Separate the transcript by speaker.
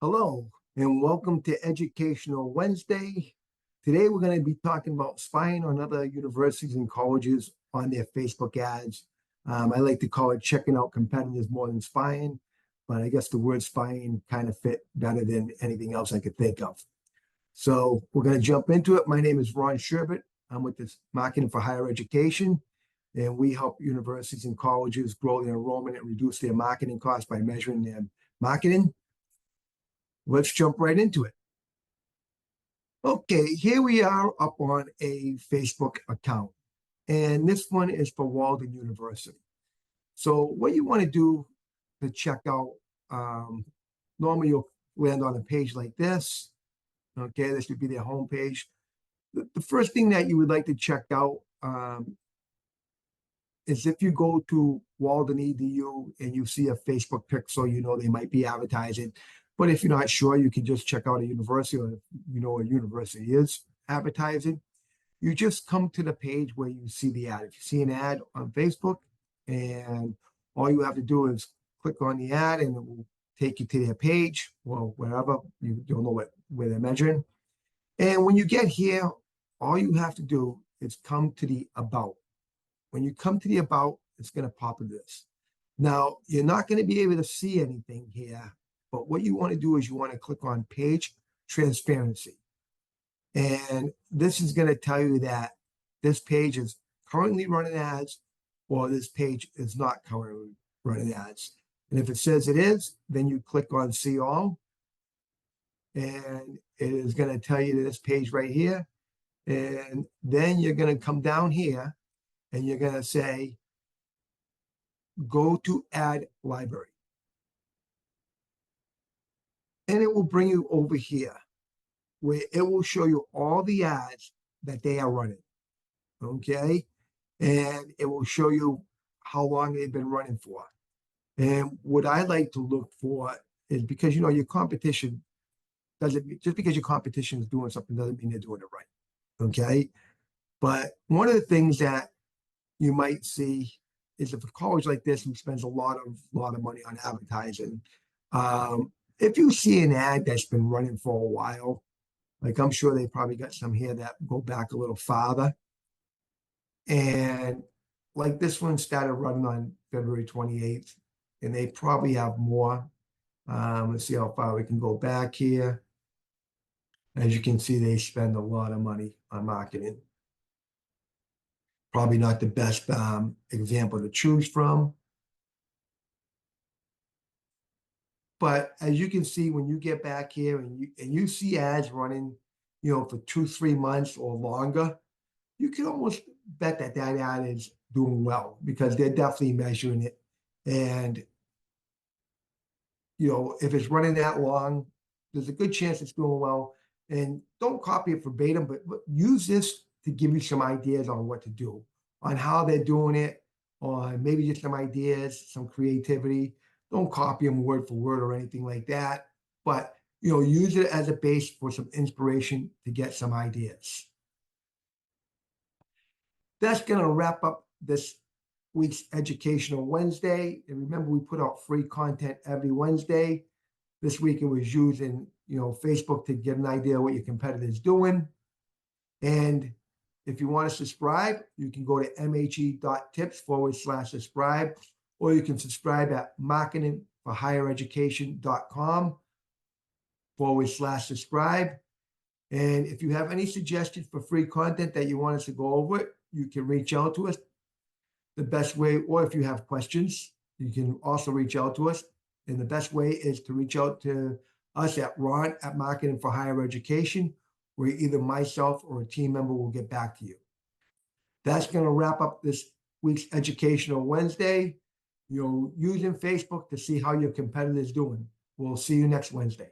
Speaker 1: Hello, and welcome to Educational Wednesday. Today, we're going to be talking about spying on other universities and colleges on their Facebook ads. I like to call it checking out competitors more than spying, but I guess the word spying kind of fit better than anything else I could think of. So we're going to jump into it. My name is Ron Sherbert. I'm with this Marketing for Higher Education, and we help universities and colleges grow their enrollment and reduce their marketing costs by measuring their marketing. Let's jump right into it. Okay, here we are up on a Facebook account, and this one is for Walden University. So what you want to do to check out, normally you'll land on a page like this. Okay, this would be their homepage. The first thing that you would like to check out is if you go to Walden EDU and you see a Facebook pixel, you know they might be advertising. But if you're not sure, you can just check out a university, or if you know a university is advertising. You just come to the page where you see the ad. If you see an ad on Facebook, and all you have to do is click on the ad, and it will take you to their page, or wherever, you don't know where they're measuring. And when you get here, all you have to do is come to the About. When you come to the About, it's going to pop up this. Now, you're not going to be able to see anything here, but what you want to do is you want to click on Page Transparency. And this is going to tell you that this page is currently running ads, or this page is not currently running ads. And if it says it is, then you click on See All. And it is going to tell you this page right here. And then you're going to come down here and you're going to say, Go to Ad Library. And it will bring you over here, where it will show you all the ads that they are running. Okay. And it will show you how long they've been running for. And what I like to look for is, because your competition doesn't, just because your competition is doing something doesn't mean they're doing it right. Okay. But one of the things that you might see is, if a college like this who spends a lot of money on advertising, if you see an ad that's been running for a while, like I'm sure they probably got some here that go back a little farther. And like this one started running on February 28th, and they probably have more. Let's see how far we can go back here. As you can see, they spend a lot of money on marketing. Probably not the best example to choose from. But as you can see, when you get back here and you see ads running, for 2-3 months or longer, you can almost bet that ad is doing well, because they're definitely measuring it. And, if it's running that long, there's a good chance it's doing well. And don't copy it verbatim, but use this to give you some ideas on what to do, on how they're doing it, on maybe just some ideas, some creativity. Don't copy them word for word or anything like that, but use it as a base for some inspiration to get some ideas. That's going to wrap up this week's Educational Wednesday. And remember, we put out free content every Wednesday. This week it was using Facebook to get an idea of what your competitor's doing. And if you want to subscribe, you can go to mhe.tips/subscribe, or you can subscribe at marketingforhighereducation.com/subscribe. And if you have any suggestions for free content that you want us to go over, you can reach out to us the best way, or if you have questions, you can also reach out to us. And the best way is to reach out to us at Ron at Marketing for Higher Education, where either myself or a team member will get back to you. That's going to wrap up this week's Educational Wednesday. Using Facebook to see how your competitor is doing. We'll see you next Wednesday.